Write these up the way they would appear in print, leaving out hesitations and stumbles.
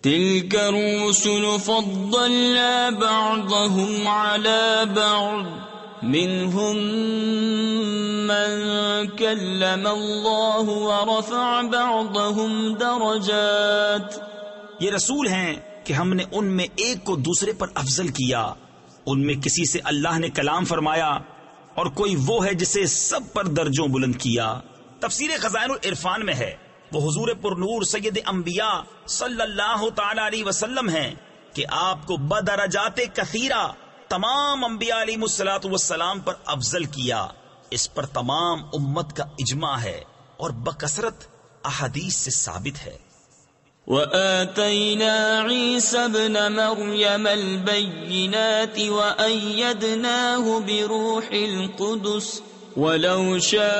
تلك الرسل فضلنا بعضهم على بعض منهم من كلم الله ورفع بعضهم درجات. یہ رسول ہیں کہ ہم نے ان میں ایک کو دوسرے پر افضل کیا، ان میں کسی سے اللہ نے کلام فرمایا اور کوئی وہ ہے جسے سب پر درجوں بلند کیا. تفسیر خزائن العرفان میں ہے وہ حضور پر نور سید انبیاء صلی اللہ تعالی علیہ وسلم ہیں کہ آپ کو بدرجات کثیرہ تمام انبیاء علیہ الصلوۃ والسلام پر افضل کیا. اس پر تمام امت کا اجماع ہے اور بکثرت احادیث سے ثابت ہے. وآتينا عيسى ابن مريم البينات وأيدناه بروح القدس ولو شاء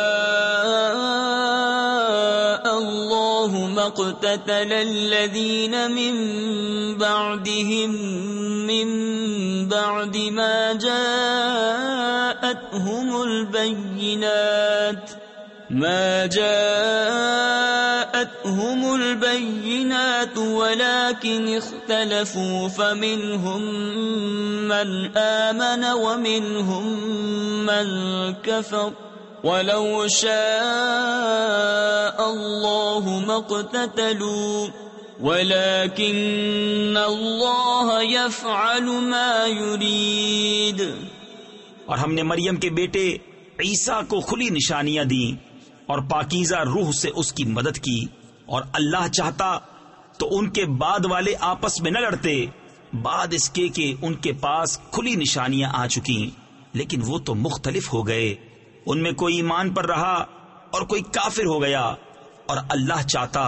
الله ما اقتتل الذين من بعدهم من بعد ما جاءتهم البينات ولكن اختلفوا فمنهم من آمن ومنهم من كفر ولو شاء الله ما اقتتلوا ولكن الله يفعل ما يريد. اور ہم نے مریم کے بیٹے عیسیٰ کو کھلی نشانیاں دیں اور پاکیزہ روح سے اس کی مدد کی، اور اللہ چاہتا تو ان کے بعد والے آپس میں نہ لڑتے بعد اس کے کہ ان کے پاس کھلی نشانیاں آ چکی، لیکن وہ تو مختلف ہو گئے. ان میں کوئی ایمان پر رہا اور کوئی کافر ہو گیا، اور اللہ چاہتا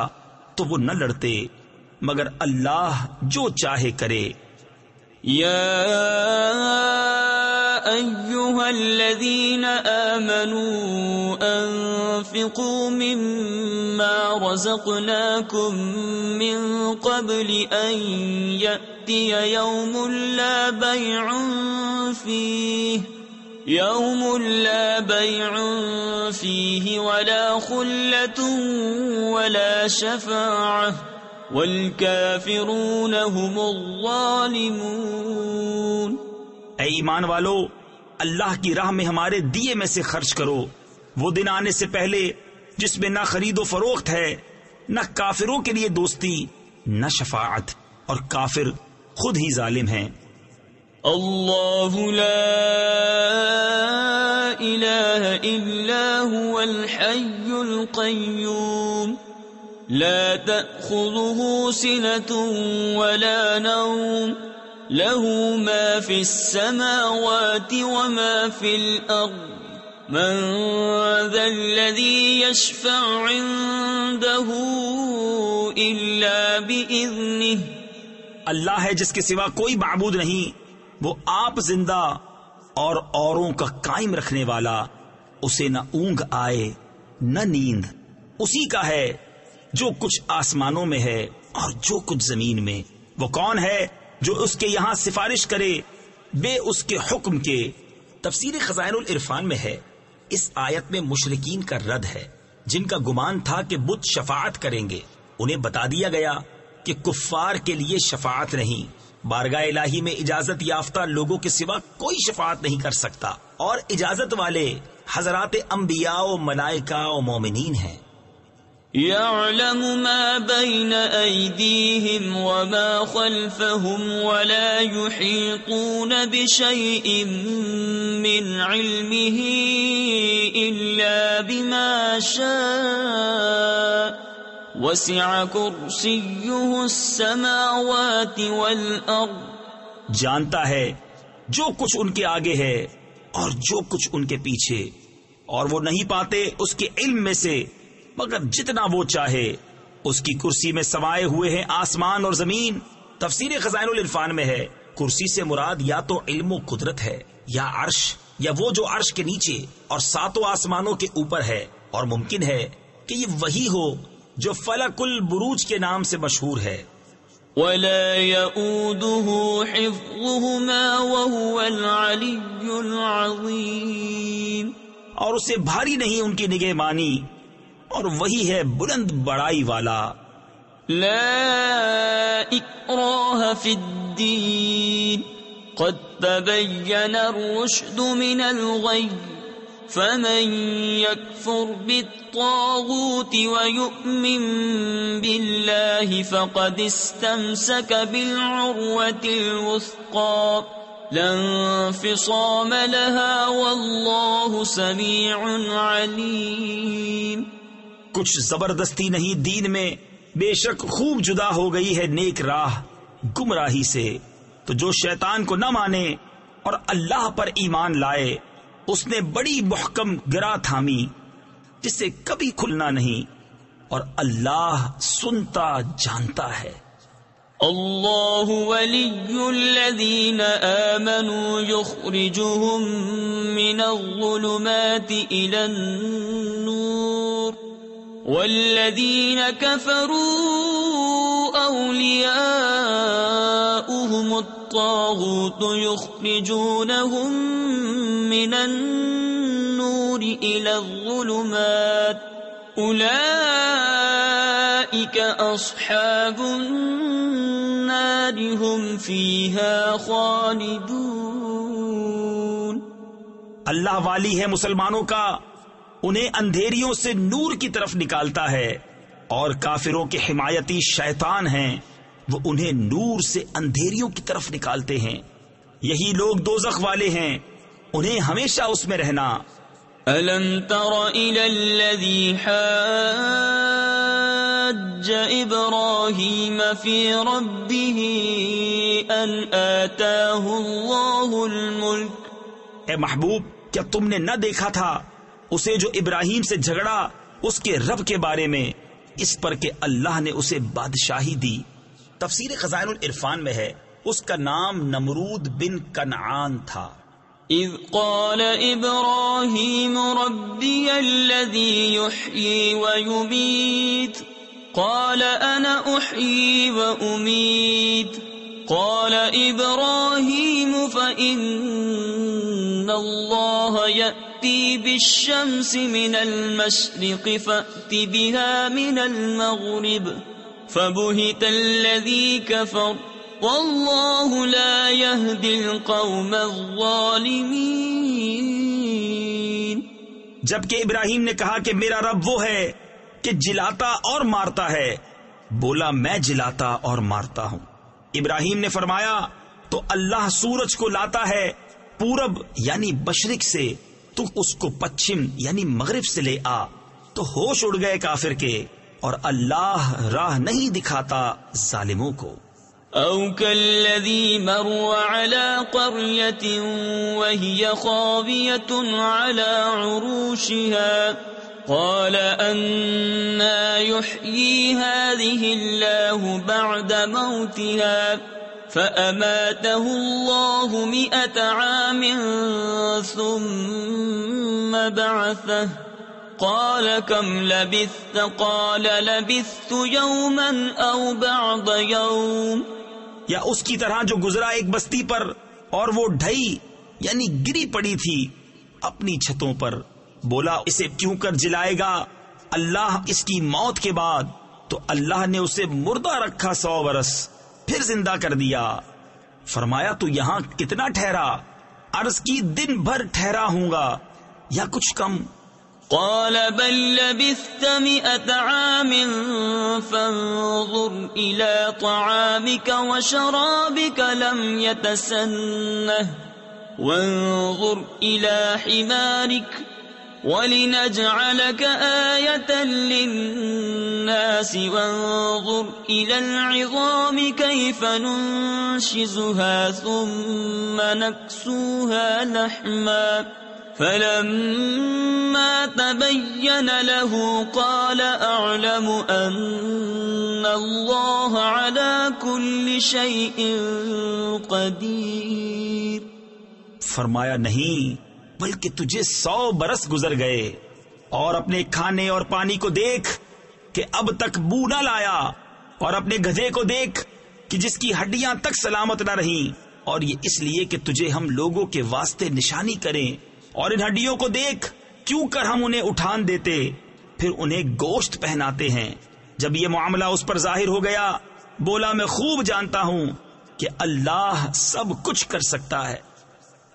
تو وہ نہ لڑتے مگر اللہ جو چاہے کرے. یا أيها الذين آمنوا أنفقوا مما رزقناكم من قبل أن يأتي يوم لا بيع فيه ولا خلة ولا شفاعة والكافرون هم الظالمون. اے ایمان والو، اللہ کی راہ میں ہمارے دیے میں سے خرچ کرو، وہ دن آنے سے پہلے جس میں نہ خرید و فروخت ہے، نہ کافروں کے لیے دوستی، نہ شفاعت، اور کافر خود ہی ظالم ہیں. اللہ لا الہ الا هو الحی القیوم لا تأخذه سنة ولا نوم له ما في السماوات وما في الأرض من ذا الذي يشفع عنده إلا بإذنه. اللہ ہے جس کے سوا کوئی معبود نہیں، وہ آپ زندہ اور اوروں کا قائم رکھنے والا، اسے نہ اونگ آئے نہ نیند. اسی کا ہے جو کچھ آسمانوں میں ہے اور جو کچھ زمین میں. وہ کون ہے جو اس کے یہاں سفارش کرے بے اس کے حکم کے. تفسیر خزائن العرفان میں ہے اس آیت میں مشرکین کا رد ہے جن کا گمان تھا کہ بت شفاعت کریں گے. انہیں بتا دیا گیا کہ کفار کے لیے شفاعت نہیں، بارگاہ الہی میں اجازت یافتہ لوگوں کے سوا کوئی شفاعت نہیں کر سکتا، اور اجازت والے حضرات انبیاء و ملائکہ و مومنین ہیں. يعلم ما بين أيديهم وما خلفهم ولا يحيطون بشيء من علمه إلا بما شاء وسع كرسيه السماوات والأرض. جانتا ہے جو کچھ ان کے آگے ہے اور جو کچھ ان کے پیچھے، اور وہ نہیں پاتے اس کے علم میں سے مگر جتنا وہ چاہے. اس کی کرسی میں سمائے ہوئے ہیں آسمان اور زمین. تفسیر خزائن العرفان میں ہے کرسی سے مراد یا تو علم و قدرت ہے یا عرش، یا وہ جو عرش کے نیچے اور ساتوں آسمانوں کے اوپر ہے، اور ممکن ہے کہ یہ وہی ہو جو فلک البروج کے نام سے مشہور ہے. ولا يؤوده حفظهما وهو العلي العظيم. اور اسے بھاری نہیں ان کی نگہبانی، اور وہی ہے بلند بڑائی والا. لا إكراه في الدين قد تبين الرشد من الغي فمن يكفر بالطاغوت ويؤمن بالله فقد استمسك بالعروة الوثقى لا انفصام لها والله سميع عليم. کچھ زبردستی نہیں دین میں، بے شک خوب جدا ہو گئی ہے نیک راہ گمراہی سے. تو جو شیطان کو نہ مانے اور اللہ پر ایمان لائے اس نے بڑی محکم گرا تھامی جس سے کبھی کھلنا نہیں، اور اللہ سنتا جانتا ہے. اللہ ولی الذین آمنوا یخرجهم من الظلمات الى النور والذین کفروا اولیاؤهم الطاغوت یخرجونهم من النور الى الظلمات اولئک اصحاب النار هم فیہا خالدون. اللہ والی ہے مسلمانوں کا، انہیں اندھیریوں سے نور کی طرف نکالتا ہے، اور کافروں کے حمایتی شیطان ہیں، وہ انہیں نور سے اندھیریوں کی طرف نکالتے ہیں. یہی لوگ دوزخ والے ہیں، انہیں ہمیشہ اس میں رہنا. أَلَمْ تَرَ إِلَى الَّذِي حَاجَّ إِبْرَاهِيمَ فِي رَبِّهِ أَنْ آتَاهُ اللَّهُ الْمُلْكَ. اے محبوب، کیا تم نے نہ دیکھا تھا اسے جو ابراہیم سے جھگڑا اس کے رب کے بارے میں، اس پر کہ اللہ نے اسے بادشاہی دی. تفسیر خزائن العرفان میں ہے اس کا نام نمرود بن کنعان تھا. اذ قال ابراہیم ربی الذی یحیی ویمیت قال انا احیی وامیت قال ابراہیم فإن اللہ یأتی بالشمس من المشرق فأت بها من المغرب فبہت الذی کفر واللہ لا یہدی القوم الظالمین. جبکہ ابراہیم نے کہا کہ میرا رب وہ ہے کہ جلاتا اور مارتا ہے، بولا میں جلاتا اور مارتا ہوں. ابراہیم نے فرمایا تو اللہ سورج کو لاتا ہے پورب یعنی مشرق سے، تو اس کو پچھم یعنی مغرب سے لے آ. تو ہوش اڑ گئے کافر کے، اور اللہ راہ نہیں دکھاتا ظالموں کو. او كالذي مر على قرية وهي خاوية على عروشها قال أنا يحيي هذه الله بعد موتها فأماته الله 100 عام ثم بعثه قال كم لبثت قال لبثت يوما أو بعض يوم. یا اس کی طرح جو گزرا ایک بستی پر اور وہ ڈھئی یعنی گری پڑی تھی اپنی چھتوں پر، بولا اسے کیوں کر جلائے گا اللہ اس کی موت کے بعد؟ تو اللہ نے اسے مردہ رکھا 100 برس، پھر زندہ کر دیا. فرمایا تو یہاں کتنا ٹھہرا؟ عرض کی دن بھر ٹھہرا ہوں گا یا کچھ کم. قال بل لبثت 100 عام فانظر إلى طعامك وشرابك لم يتسنه وانظر إلى حمارك ولنجعلك آية للناس وانظر إلى العظام كيف ننشزها ثم نكسوها لحما فلما تبين له قال أعلم أن الله على كل شيء قدير. فرمایا نہیں بلکہ تجھے 100 برس گزر گئے، اور اپنے کھانے اور پانی کو دیکھ کہ اب تک بو نہ لایا، اور اپنے گدھے کو دیکھ کہ جس کی ہڈیاں تک سلامت نہ رہیں، اور یہ اس لیے کہ تجھے ہم لوگوں کے واسطے نشانی کریں. اور ان ہڈیوں کو دیکھ کیوں کر ہم انہیں اٹھان دیتے پھر انہیں گوشت پہناتے ہیں. جب یہ معاملہ اس پر ظاہر ہو گیا بولا میں خوب جانتا ہوں کہ اللہ سب کچھ کر سکتا ہے۔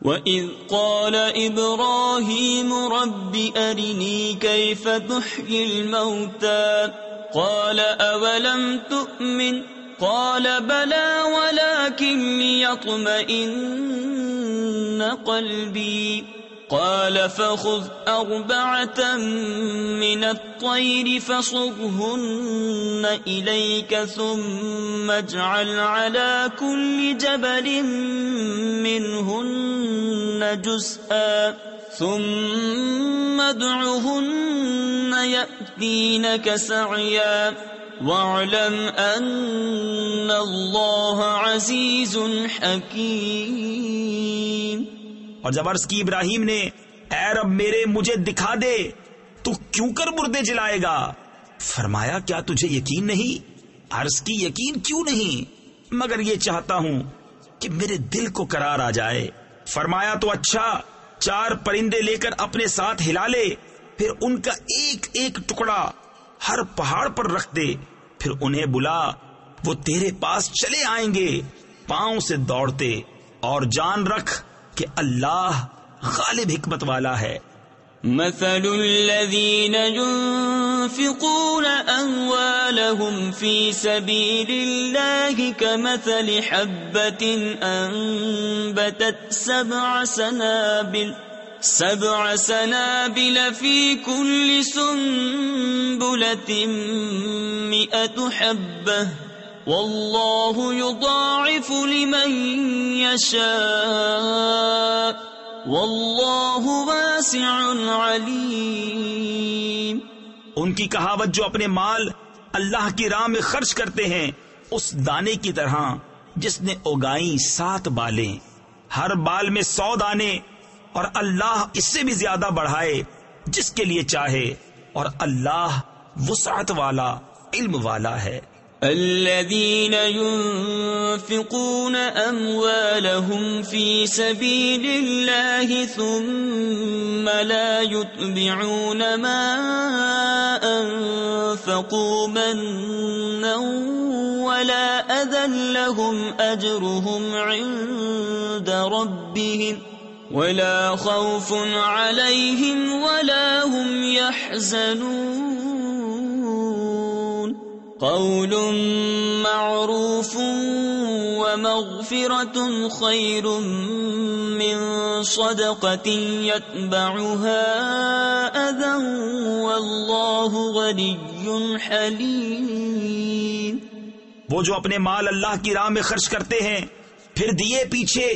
وَإِذْ قَالَ إِبْرَاهِيمُ رَبِّ أَرِنِي كَيْفَ تُحْيِي الْمَوْتَى قَالَ أَوَلَمْ تُؤْمِنْ قَالَ بَلَى وَلَكِنْ لِيَطْمَئِنَّ قَلْبِي قال فخذ 4 من الطير فصرهن إليك ثم اجعل على كل جبل منهن جزءا ثم ادعهن يأتينك سعيا واعلم أن الله عزيز حكيم۔ اور جب عرض کی ابراہیم نے اے رب میرے مجھے دکھا دے تو کیوں کر مردے جلائے گا؟ فرمایا کیا تجھے یقین نہیں؟ عرض کی یقین کیوں نہیں، مگر یہ چاہتا ہوں کہ میرے دل کو قرار آ جائے۔ فرمایا تو اچھا 4 پرندے لے کر اپنے ساتھ ہلا لے، پھر ان کا ایک ایک ٹکڑا ہر پہاڑ پر رکھ دے، پھر انہیں بلا، وہ تیرے پاس چلے آئیں گے پاؤں سے دوڑتے، اور جان رکھ کہ اللہ غالب حکمت والا ہے۔ مثل الذين ينفقون أموالهم في سبيل الله كمثل حبة أنبتت 7 سنابل في كل سنبلة 100 حبة والله يضاعف لمن يشاء واللہ واسع علیم۔ ان کی کہاوت جو اپنے مال اللہ کی راہ میں خرچ کرتے ہیں اس دانے کی طرح جس نے اگائیں 7 بالیں، ہر بال میں 100 دانے، اور اللہ اس سے بھی زیادہ بڑھائے جس کے لیے چاہے، اور اللہ وسعت والا علم والا ہے۔ الذين ينفقون أموالهم في سبيل الله ثم لا يتبعون ما أنفقوا منا ولا أذى لهم أجرهم عند ربهم ولا خوف عليهم ولا هم يحزنون قول معروف ومغفرة خير من صدقة يتبعها أذى والله غني حليم۔ وہ جو اپنے مال اللہ کی راہ میں خرچ کرتے ہیں پھر دیے پیچھے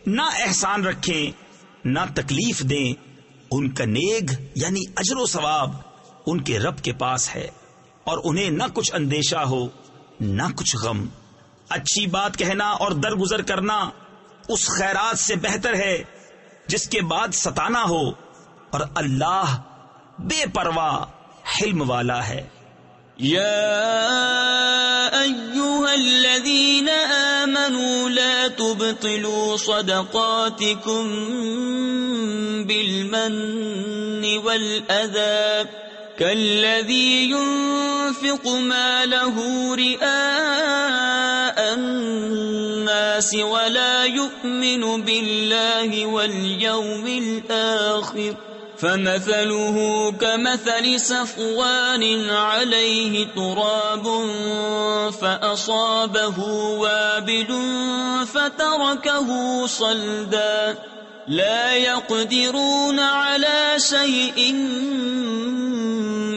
نہ احسان رکھیں نہ تکلیف دیں، ان کا نیک یعنی اجر و ثواب ان کے رب کے پاس ہے، اور انہیں نہ کچھ اندیشہ ہو نہ کچھ غم۔ اچھی بات کہنا اور درگزر کرنا اس خیرات سے بہتر ہے جس کے بعد ستانا ہو، اور اللہ بے پرواہ حلم والا ہے۔ یا ایھا الذین آمنوا لا تبطلوا صدقاتکم بالمن والأذى كالذي ينفق ماله رئاء الناس ولا يؤمن بالله واليوم الآخر فمثله كمثل صفوان عليه تراب فأصابه وابل فتركه صلدا لا يقدرون على شيء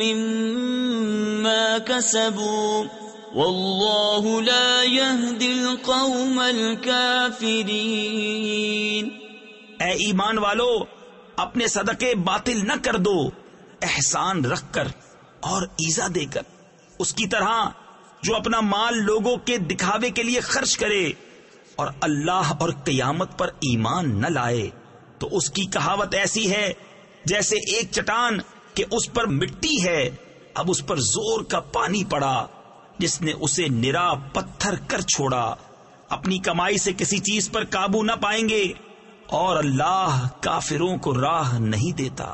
مما كسبوا والله لا يهدي القوم الكافرين۔ اے ایمان والو، اپنے صدقے باطل نہ کر دو، احسان رکھ کر اور ایزا دے کر، اس کی طرح جو اپنا مال لوگوں کے دکھاوے کے لیے خرچ کرے اور اللہ اور قیامت پر ایمان نہ لائے، تو اس کی کہاوت ایسی ہے جیسے ایک چٹان کہ اس پر مٹی ہے، اب اس پر زور کا پانی پڑا جس نے اسے نرا پتھر کر چھوڑا۔ اپنی کمائی سے کسی چیز پر قابو نہ پائیں گے، اور اللہ کافروں کو راہ نہیں دیتا۔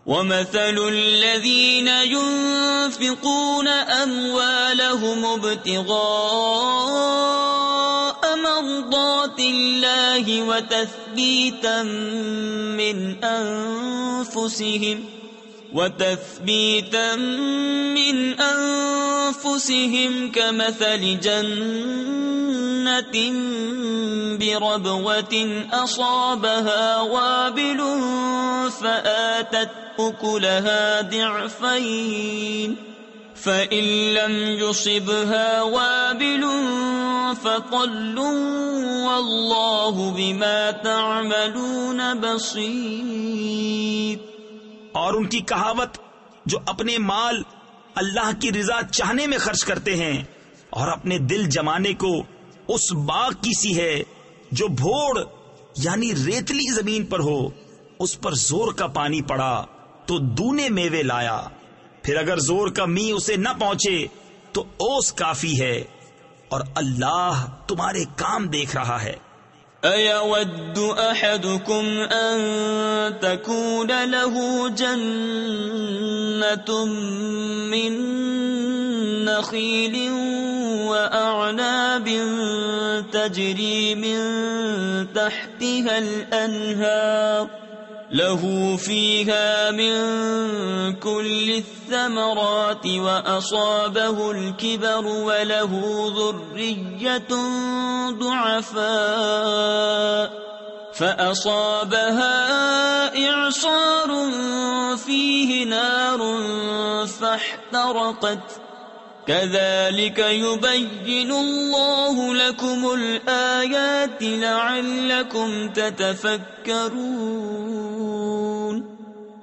ومثل الذين ينفقون أموالهم ابتغاء مرضات الله وتثبيتا من أنفسهم كمثل جنة بربوة أصابها وابل فآتت أكلها ضعفين فإن لم يصبها وابل فطل والله بما تعملون بصير. اور ان کی کہاوت جو اپنے مال اللہ کی رضا چاہنے میں خرچ کرتے ہیں اور اپنے دل جمانے کو اس باغ کی سی ہے جو بھوڑ یعنی ریتلی زمین پر ہو، اس پر زور کا پانی پڑا تو دونے میوے لایا، پھر اگر زور کا می اسے نہ پہنچے تو اوس کافی ہے، اور اللہ تمہارے کام دیکھ رہا ہے. أَيَوَدُّ أَحَدُكُمْ أَن تَكُونَ لَهُ جَنَّةٌ مِّن نَخِيلٍ وَأَعْنَابٍ تَجْرِي مِن تَحْتِهَا الْأَنْهَارُ له فيها من كل الثمرات وأصابه الكبر وله ذرية ضعفاء فأصابها إعصار فيه نار فاحترقت كذلك يبين الله لكم الآيات لعلكم تتفكرون.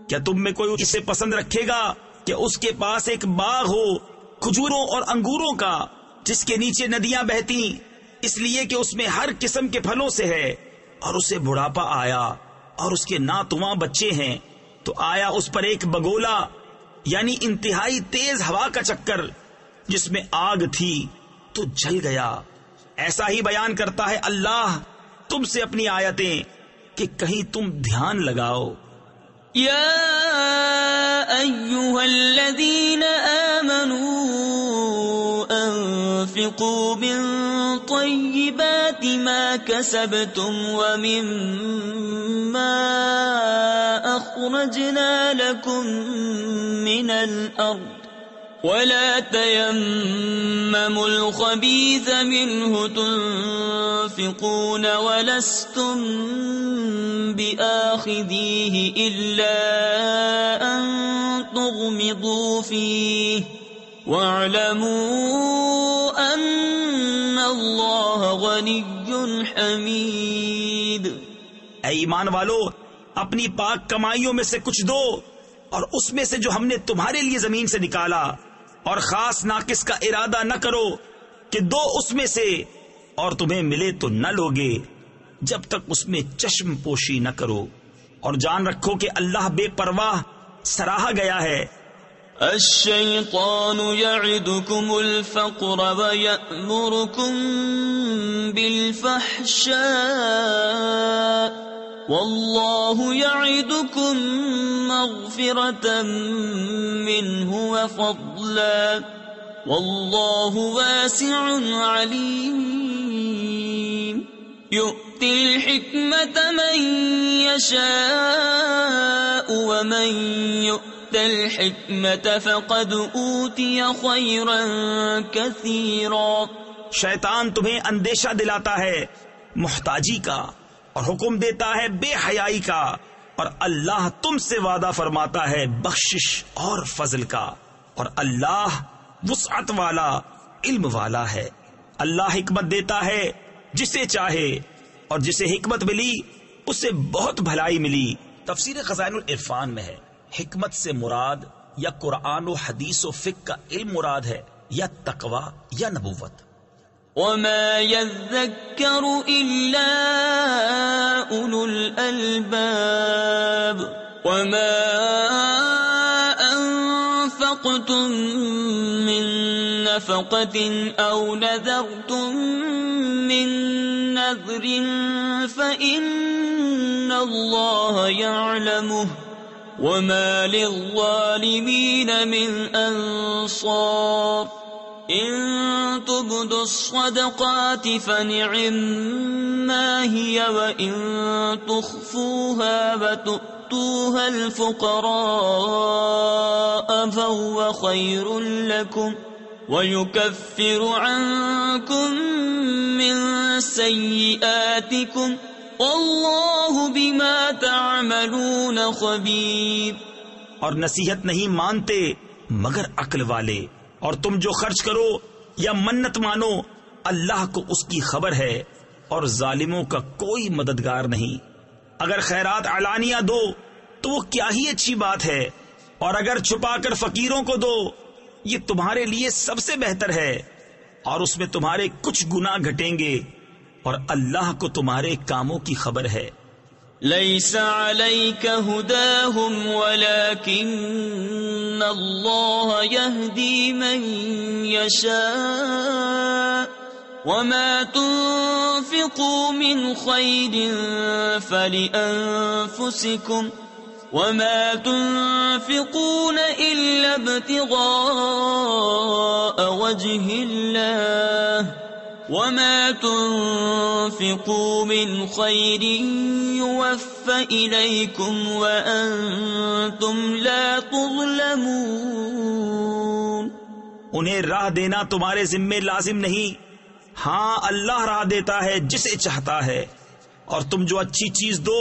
کیا تم میں کوئی اسے پسند رکھے گا کہ اس کے پاس ایک باغ ہو کھجوروں اور انگوروں کا جس کے نیچے ندیاں بہتی، اس لیے کہ اس میں ہر قسم کے پھلوں سے ہے، اور اسے بڑھاپا آیا اور اس کے ناتواں بچے ہیں، تو آیا اس پر ایک بگولا یعنی انتہائی تیز ہوا کا چکر جس میں آگ تھی تو جل گیا. ایسا ہی بیان کرتا ہے اللہ تم سے اپنی آیتیں کہ کہیں تم دھیان لگاؤ. یا ایھا الذین آمنوا انفقوا من طیبات ما کسبتم ومما اخرجنا لکم من الارض ولا تيمموا الخبيث منه تنفقون ولستم بآخذيه إلا أن تغمضوا فيه واعلموا أن الله غني حميد. اے ایمان والو، اپنی پاک کمائیوں میں سے کچھ دو، اور اس میں سے جو ہم نے تمہارے لیے زمین سے نکالا، اور خاص ناقص کا ارادہ نہ کرو کہ دو اس میں سے اور تمہیں ملے تو نہ لوگے جب تک اس میں چشم پوشی نہ کرو، اور جان رکھو کہ اللہ بے پرواہ سراہا گیا ہے. الشیطان یعدکم الفقر ویأمرکم بالفحشاء واللہ یعدکم مغفرة منہ وفضلا واللہ واسع علیم. یؤتی الحکمة من یشاء ومن یؤت الحکمة فقد اوتی خیرا کثیرا. شیطان تمہیں اندیشہ دلاتا ہے محتاجی کا اور حکم دیتا ہے بے حیائی کا، اور اللہ تم سے وعدہ فرماتا ہے بخشش اور فضل کا، اور اللہ وسعت والا علم والا ہے. اللہ حکمت دیتا ہے جسے چاہے، اور جسے حکمت ملی اسے بہت بھلائی ملی. تفسیر خزائن العرفان میں ہے حکمت سے مراد یا قرآن و حدیث و فقہ کا علم مراد ہے یا تقوی یا نبوت. وما يذكر إلا أولو الألباب وما أنفقتم من نفقة أو نذرتم من نذر فإن الله يعلمه وما للظالمين من أنصار إن تبدوا الصدقات فنعما هي وإن تخفوها وتؤتوها الفقراء فهو خير لكم ويكفر عنكم من سيئاتكم واللہ بما تعملون خبیر. اور نصیحت نہیں مانتے مگر عقل والے، اور تم جو خرچ کرو یا منت مانو اللہ کو اس کی خبر ہے، اور ظالموں کا کوئی مددگار نہیں. اگر خیرات علانیہ دو تو وہ کیا ہی اچھی بات ہے، اور اگر چھپا کر فقیروں کو دو یہ تمہارے لیے سب سے بہتر ہے، اور اس میں تمہارے کچھ گناہ گھٹیں گے، اور اللہ کو تمہارے کاموں کی خبر ہے. لیس علیک ہداہم ولکن اللہ یہدی من یشاء وما تنفقوا من خیر فلانفسکم وما تنفقون الا ابتغاء وجہ اللہ وما تنفقوا من خیر یوفى الیکم وانتم لا تظلمون. انہیں راہ دینا تمہارے ذمے لازم نہیں، ہاں اللہ راہ دیتا ہے جسے چاہتا ہے، اور تم جو اچھی چیز دو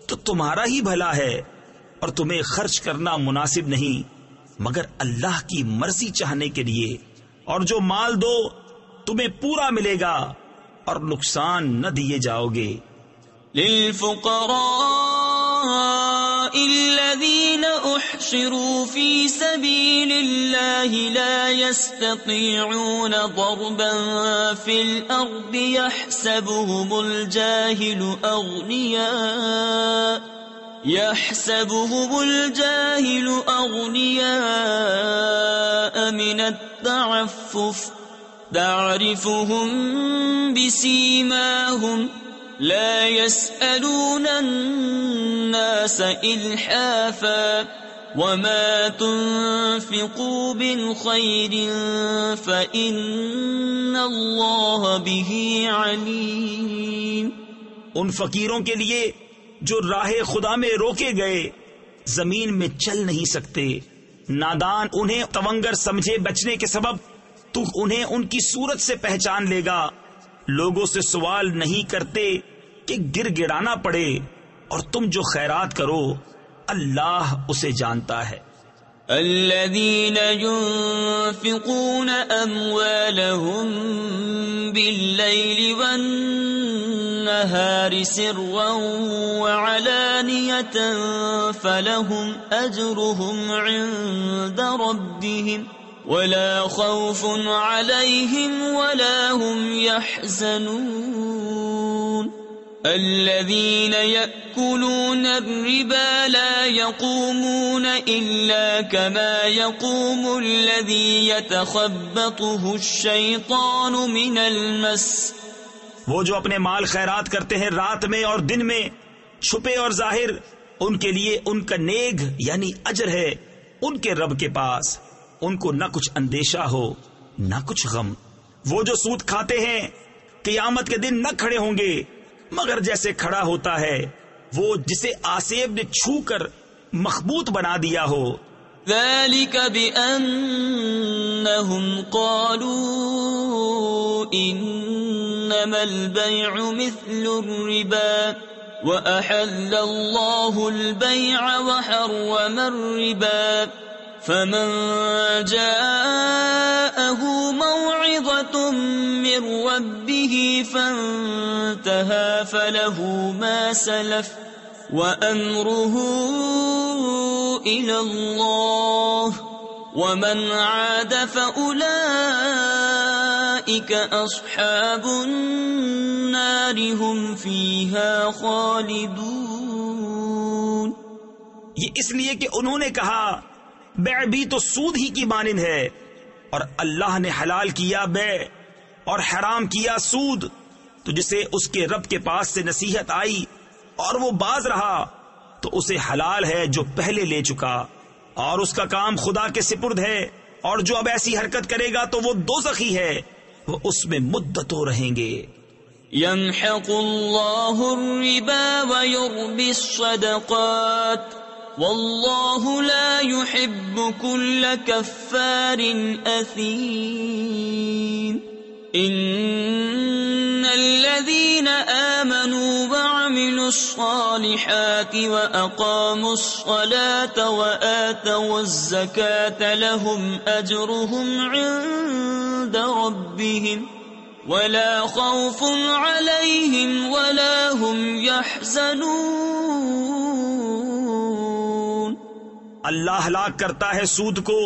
تو تمہارا ہی بھلا ہے، اور تمہیں خرچ کرنا مناسب نہیں مگر اللہ کی مرضی چاہنے کے لیے، اور جو مال دو تمہیں پورا ملے گا اور نقصان نہ دیے جاؤ گے. للفقراء الذين احصروا في سبيل الله لا يستطيعون ضربا في الارض يحسبهم الجاهل اغنياء من التعفف تعرفهم بسيماهم لا يسألون الناس إلحافا وما تنفقوا من خير فإن الله به عليم. ان فقیروں کے لیے جو راہ خدا میں روکے گئے زمین میں چل نہیں سکتے، نادان انہیں تونگر سمجھے بچنے کے سبب تو انہیں ان کی صورت سے پہچان لے گا. لوگوں سے سوال نہیں کرتے کہ گر گڑانا پڑے، اور تم جو خیرات کرو اللہ اسے جانتا ہے. الذين ينفقون أموالهم بالليل والنهار سرا وعلانية فلهم أجرهم عند ربهم ولا خوف عليهم ولا هم يحزنون. الذين يأكلون الربا لا يقومون إلا كما يقوم الذي يتخبطه الشيطان من المس. وہ جو اپنے مال خیرات کرتے ہیں رات میں اور دن میں، چھپے اور ظاہر، ان کے لیے ان کا نیگ یعنی اجر ہے ان کے رب کے پاس. ان کو نہ کچھ اندیشہ ہو نہ کچھ غم. وہ جو سود کھاتے ہیں قیامت کے دن نہ کھڑے ہوں گے مگر جیسے کھڑا ہوتا ہے وہ جسے آسیب نے چھو کر مخبوط بنا دیا ہو. ذلك بأنهم قالوا إنما البيع مثل الربا وأحل الله البيع وحرم الربا فمن جاءه موعظة من ربه فانتهى فله ما سلف وأمره إلى الله ومن عاد فأولئك أصحاب النار هم فيها خالدون. یہ اس لیے کہ انہوں نے کہا بیع بھی تو سود ہی کی مانند ہے، اور اللہ نے حلال کیا بیع اور حرام کیا سود. تو جسے اس کے رب کے پاس سے نصیحت آئی اور وہ باز رہا تو اسے حلال ہے جو پہلے لے چکا، اور اس کا کام خدا کے سپرد ہے، اور جو اب ایسی حرکت کرے گا تو وہ دوزخی ہے، وہ اس میں مدتوں رہیں گے۔ يمحق الله الربا ويربي الصدقات والله لا يحب كل كفار أثيم إن الذين آمنوا وعملوا الصالحات وأقاموا الصلاة وآتوا الزكاة لهم أجرهم عند ربهم ولا خوف عليهم ولا هم يحزنون۔ اللہ ہلاک کرتا ہے سود کو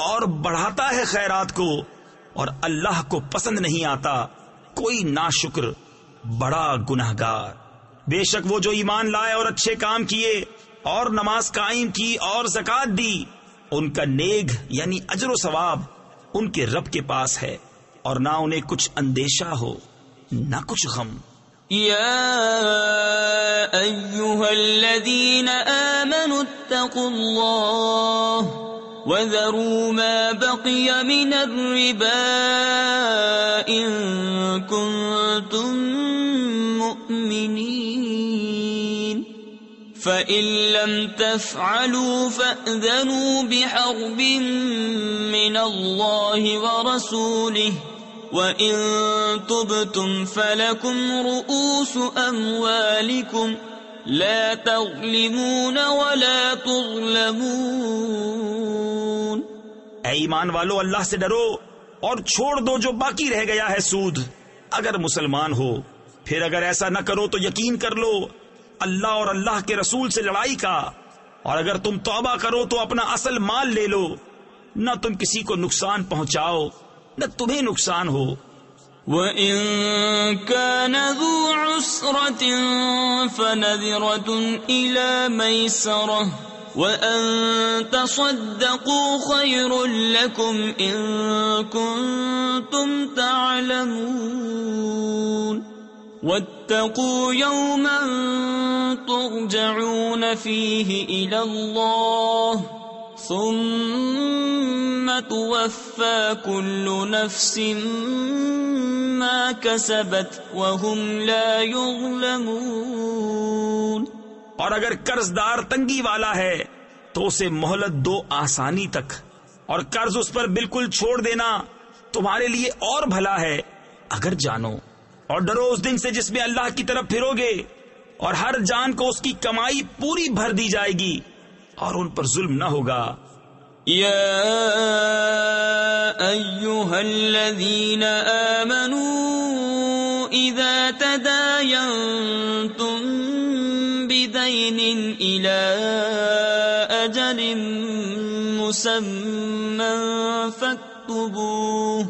اور بڑھاتا ہے خیرات کو، اور اللہ کو پسند نہیں آتا کوئی ناشکر بڑا گنہگار۔ بے شک وہ جو ایمان لائے اور اچھے کام کیے اور نماز قائم کی اور زکوٰۃ دی، ان کا نیک یعنی اجر و ثواب ان کے رب کے پاس ہے، اور نہ انہیں کچھ اندیشہ ہو نہ کچھ غم۔ یا ایھا الذین آمنوا اتقوا اللہ وذروا ما بقی من الربا ان کنتم مؤمنین فإن لم تفعلوا فأذنوا بحرب من اللہ ورسولہ وَإِن تُبْتُمْ فَلَكُمْ رُؤُوسُ أَمْوَالِكُمْ لَا تَظْلِمُونَ وَلَا تُظْلَمُونَ۔ اے ایمان والو، اللہ سے ڈرو اور چھوڑ دو جو باقی رہ گیا ہے سود، اگر مسلمان ہو۔ پھر اگر ایسا نہ کرو تو یقین کر لو اللہ اور اللہ کے رسول سے لڑائی کا، اور اگر تم توبہ کرو تو اپنا اصل مال لے لو، نہ تم کسی کو نقصان پہنچاؤ نہ تمہیں نقصان ہو۔ وَإِن كَانَ ذُو عُسْرَةٍ فَنَذِرَةٌ إِلَى مَيْسَرَةٍ وَأَن تَصَدَّقُوا خَيْرٌ لَكُمْ إِن كُنتُمْ تَعْلَمُونَ وَاتَّقُوا يَوْمًا تُرْجَعُونَ فِيهِ إِلَى اللَّهِ ثم توفى كل نفس ما كسبت وهم لا يظلمون۔ اور اگر قرض دار تنگی والا ہے تو اسے مہلت دو آسانی تک، اور قرض اس پر بالکل چھوڑ دینا تمہارے لیے اور بھلا ہے اگر جانو۔ اور ڈرو اس دن سے جس میں اللہ کی طرف پھرو گے، اور ہر جان کو اس کی کمائی پوری بھر دی جائے گی، اور ان پر ظلم نہ ہوگا۔ یا ایھا الذین آمنوا اذا تداینتم بدین الی اجل مسمى فاکتبوہ۔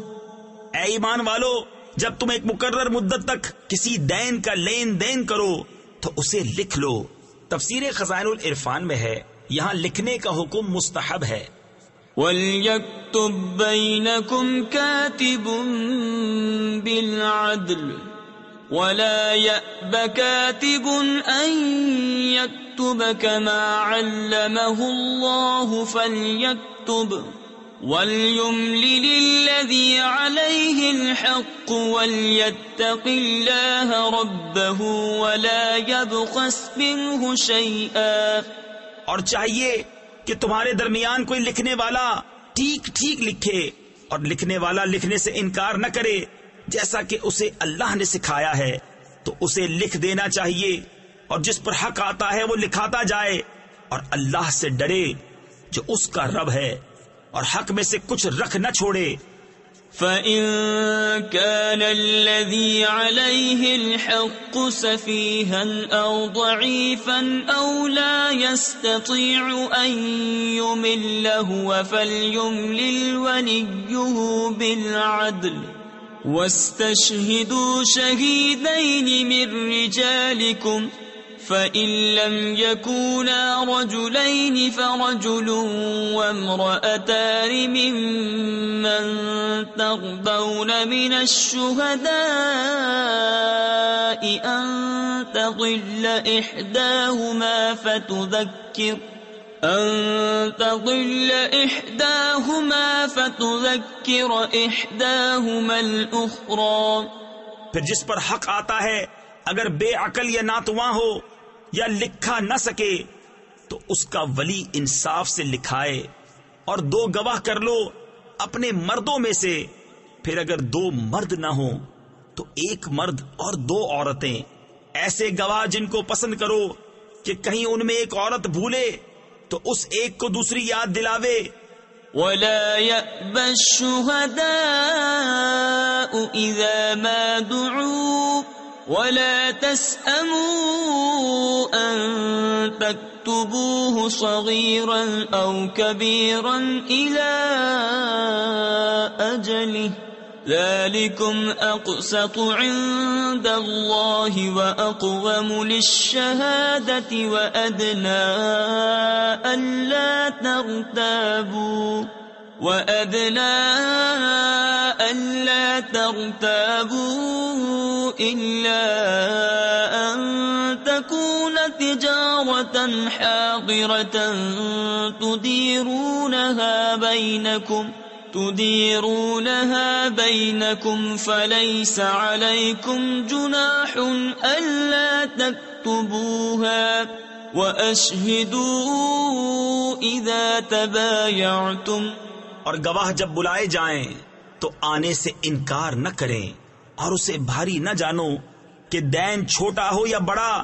اے ایمان والو، جب تم ایک مقرر مدت تک کسی دین کا لین دین کرو تو اسے لکھ لو۔ تفسیر خزائن العرفان میں ہے، یہاں لکھنے کا حکم مستحب ہے۔ وَلْيَكْتُبْ بَيْنَكُمْ كَاتِبٌ بِالْعَدْلِ وَلَا يَأْبَ كَاتِبٌ أَن يَكْتُبَ كَمَا عَلَّمَهُ اللَّهُ فَلْيَكْتُبْ وَلْيُمْلِلِ الَّذِي عَلَيْهِ الْحَقُّ وَلْيَتَّقِ اللَّهَ رَبَّهُ وَلَا يَبْخَسْ مِنْهُ شَيْئًا۔ اور چاہیے کہ تمہارے درمیان کوئی لکھنے والا ٹھیک ٹھیک لکھے، اور لکھنے والا لکھنے سے انکار نہ کرے، جیسا کہ اسے اللہ نے سکھایا ہے تو اسے لکھ دینا چاہیے، اور جس پر حق آتا ہے وہ لکھاتا جائے، اور اللہ سے ڈرے جو اس کا رب ہے، اور حق میں سے کچھ رکھ نہ چھوڑے۔ فَإِن كَانَ الَّذِي عَلَيْهِ الْحَقُّ سَفِيهًا أَوْ ضَعِيفًا أَوْ لَا يَسْتَطِيعُ أَن يُمِلَّ هُوَ فَلْيُمْلِلْ وَلِيُّهُ بِالْعَدْلِ وَاسْتَشْهِدُوا شَهِيدَيْنِ مِن رِّجَالِكُمْ فَإِن لَّمْ يَكُونَا رَجُلَيْنِ فَرَجُلٌ وَامْرَأَتَانِ مِمَّن تَرْضَوْنَ مِنَ الشُّهَدَاءِ أَن تضل إحداهما فتذكر إحداهما الأخرى. پھر جس پر حق آتا ہے اگر بے عقل یا ناتواں ہو یا لکھا نہ سکے تو اس کا ولی انصاف سے لکھائے اور 2 گواہ کر لو اپنے مردوں میں سے. پھر اگر 2 مرد نہ ہوں تو 1 مرد اور 2 عورتیں، ایسے گواہ جن کو پسند کرو کہ کہیں ان میں ایک عورت بھولے تو اس ایک کو دوسری یاد دلاوے. ولا يأبى الشهداء إذا ما دعوا ولا تسأموا أن تكتبوه صغيرا أو كبيرا إلى أجله ذلكم أقسط عند الله وأقوم للشهادة وأدنى ألا ترتابوا إلا أن تكون تجارة حاضرة تديرونها بينكم فليس عليكم جناح ألا تكتبوها وأشهدوا إذا تبايعتم. اور گواہ جب بلائے جائیں تو آنے سے انکار نہ کریں اور اسے بھاری نہ جانو کہ دین چھوٹا ہو یا بڑا،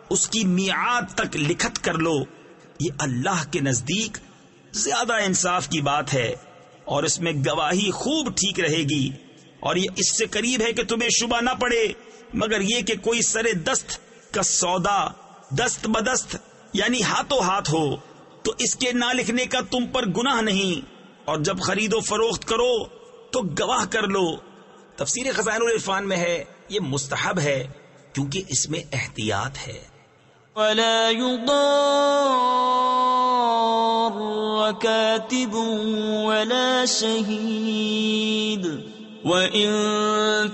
اس کی میعاد تک لکھت کر لو. یہ اللہ کے نزدیک زیادہ انصاف کی بات ہے اور اس میں گواہی خوب ٹھیک رہے گی. اور یہ اس سے قریب ہے کہ تمہیں شبہ نہ پڑے مگر یہ کہ کوئی سرے دست کا سودا دست بدست یعنی ہاتھوں ہاتھ ہو تو اس کے نہ لکھنے کا تم پر گناہ نہیں. اور جب خرید و فروخت کرو تو گواہ کر لو. تفسیر خزائن العرفان میں ہے یہ مستحب ہے کیونکہ اس میں احتیاط ہے. ولا يضار كاتب ولا شهيد وإن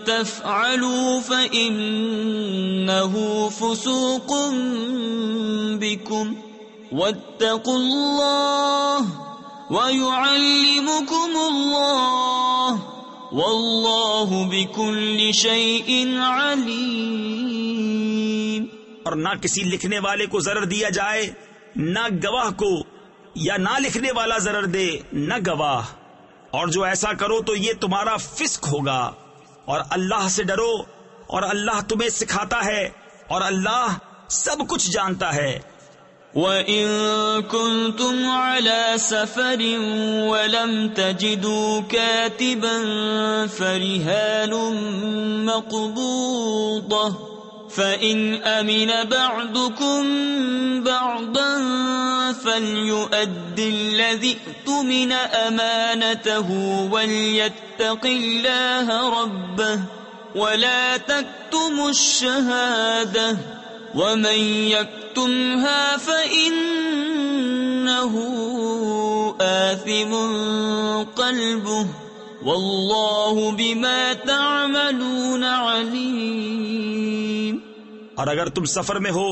تفعلوا فإنه فسوق بكم واتقوا الله ويعلمكم الله والله بكل شيء عليم. اور نہ کسی لکھنے والے کو ضرر دیا جائے، نہ گواہ کو، یا نہ لکھنے والا ضرر دے نہ گواہ. اور جو ایسا کرو تو یہ تمہارا فسق ہوگا. اور اللہ سے ڈرو اور اللہ تمہیں سکھاتا ہے اور اللہ سب کچھ جانتا ہے. وَإِن كُنتُمْ عَلَى سَفَرٍ وَلَمْ تَجِدُوا كَاتِبًا فَرِهَانٌ مَّقْبُوضَةٌ فَإِنْ أَمِنَ بَعْضُكُمْ بَعْضًا فَلْيُؤَدِّ الَّذِي اؤْتُمِنَ أَمَانَتَهُ وَلْيَتَّقِ اللَّهَ رَبَّهُ وَلَا تَكْتُمُوا الشَّهَادَةَ وَمَن يَكْتُمْهَا فَإِنَّهُ آثِمٌ قَلْبُهُ وَاللَّهُ بِمَا تَعْمَلُونَ عَلِيمٌ. اور اگر تم سفر میں ہو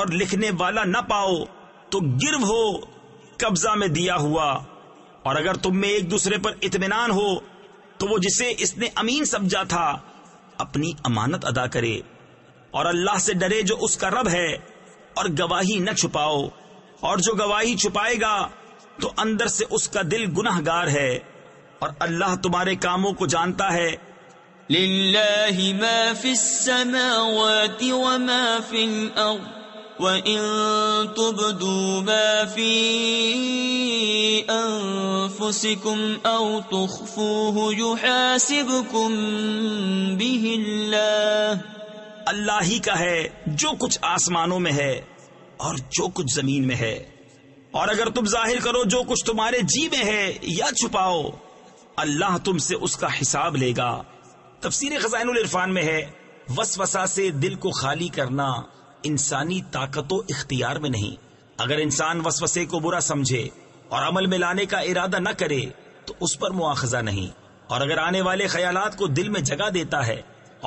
اور لکھنے والا نہ پاؤ تو گرو ہو قبضہ میں دیا ہوا. اور اگر تم میں ایک دوسرے پر اطمینان ہو تو وہ جسے اس نے امین سمجھا تھا اپنی امانت ادا کرے. اور اللہ سے ڈرے جو اس کا رب ہے. اور گواہی نہ چھپاؤ، اور جو گواہی چھپائے گا تو اندر سے اس کا دل گنہگار ہے. اور اللہ تمہارے کاموں کو جانتا ہے. للہ ما فی السماوات وما فی الارض وَإِن تُبْدُوا مَا فِي أَنفُسِكُمْ أَوْ تُخْفُوهُ يُحَاسِبْكُمْ بِهِ اللَّهُ. اللہ ہی کا ہے جو کچھ آسمانوں میں ہے اور جو کچھ زمین میں ہے. اور اگر تم ظاہر کرو جو کچھ تمہارے جی میں ہے یا چھپاؤ، اللہ تم سے اس کا حساب لے گا. تفسیر خزائن العرفان میں ہے وسوسہ سے دل کو خالی کرنا انسانی طاقت و اختیار میں نہیں. اگر انسان وسوسے کو برا سمجھے اور عمل میں لانے کا ارادہ نہ کرے تو اس پر مواخذہ نہیں. اور اگر آنے والے خیالات کو دل میں جگہ دیتا ہے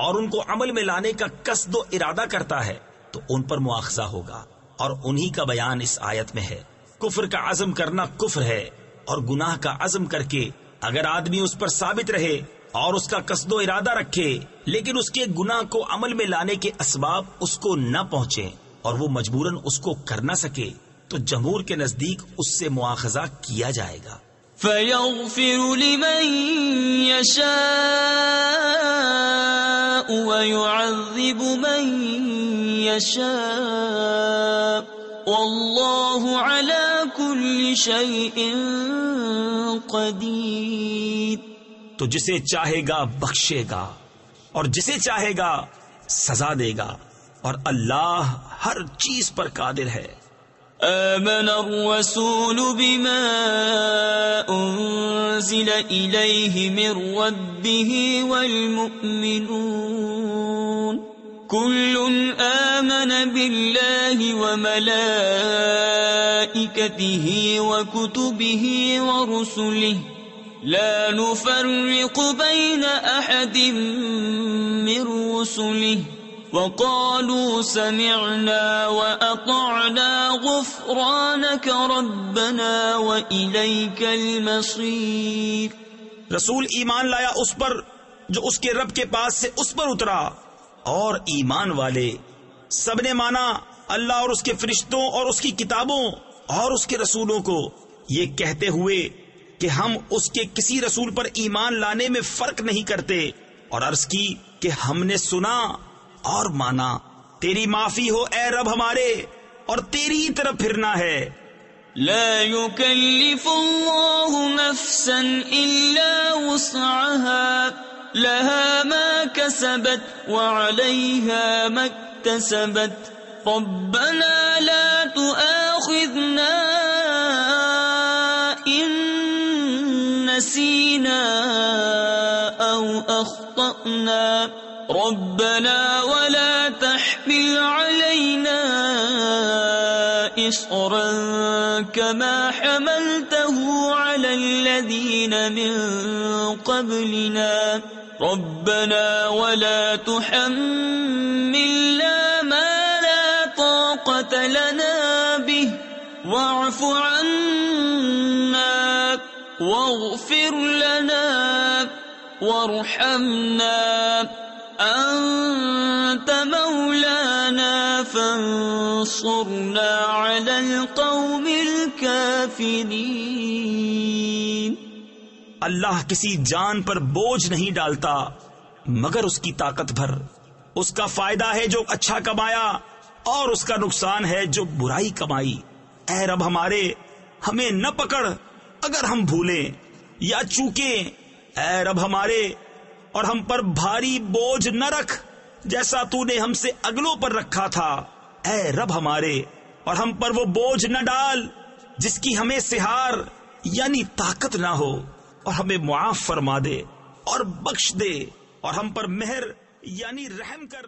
اور ان کو عمل میں لانے کا قصد و ارادہ کرتا ہے تو ان پر مواخذہ ہوگا، اور انہی کا بیان اس آیت میں ہے۔ کفر کا عزم کرنا کفر ہے، اور گناہ کا عزم کر کے اگر آدمی اس پر ثابت رہے اور اس کا قصد و ارادہ رکھے، لیکن اس کے گناہ کو عمل میں لانے کے اسباب اس کو نہ پہنچے اور وہ مجبوراً اس کو کر نہ سکے، تو جمہور کے نزدیک اس سے مواخذہ کیا جائے گا۔ فَيَغْفِرُ لِمَن يَشَاءُ وَيُعَذِّبُ مَن يَشَاءُ وَاللَّهُ عَلَى كُلِّ شَيْءٍ قَدِيرٌ۔ تو جسے چاہے گا بخشے گا اور جسے چاہے گا سزا دے گا، اور اللہ ہر چیز پر قادر ہے۔ آمن الرسول بما أنزل إليه من ربه والمؤمنون كل آمن بالله وملائكته وكتبه ورسله لا نفرق بين أحد من رسله وقالوا سمعنا وأطعنا غفرانك ربنا وإليك المصير۔ رسول ایمان لایا اس پر جو اس کے رب کے پاس سے اس پر اترا، اور ایمان والے سب نے مانا اللہ اور اس کے فرشتوں اور اس کی کتابوں اور اس کے رسولوں کو، یہ کہتے ہوئے کہ ہم اس کے کسی رسول پر ایمان لانے میں فرق نہیں کرتے، اور عرض کی کہ ہم نے سنا اور مانا، تیری معافی ہو اے رب ہمارے، اور تیری ہی طرف پھرنا ہے۔ لا يكلف الله نفسا إلا وسعها لها ما كسبت وعليها ما اكتسبت ربنا لا تؤاخذنا إن نسينا أو أخطأنا ربنا ولا تحمل علينا إصرا كما حملته على الذين من قبلنا ربنا ولا تحملنا ما لا طاقة لنا به واعف عنا واغفر لنا وارحمنا أنت مولانا فانصرنا على القوم الكافرين۔ اللہ کسی جان پر بوجھ نہیں ڈالتا مگر اس کی طاقت بھر، اس کا فائدہ ہے جو اچھا کمایا اور اس کا نقصان ہے جو برائی کمائی۔ اے رب ہمارے، ہمیں نہ پکڑ اگر ہم بھولیں یا چوکیں، اے رب ہمارے، اور ہم پر بھاری بوجھ نہ رکھ جیسا تو نے ہم سے اگلوں پر رکھا تھا۔ اے رب ہمارے، اور ہم پر وہ بوجھ نہ ڈال جس کی ہمیں سہار یعنی طاقت نہ ہو، اور ہمیں معاف فرما دے اور بخش دے، اور ہم پر مہر یعنی رحم کر۔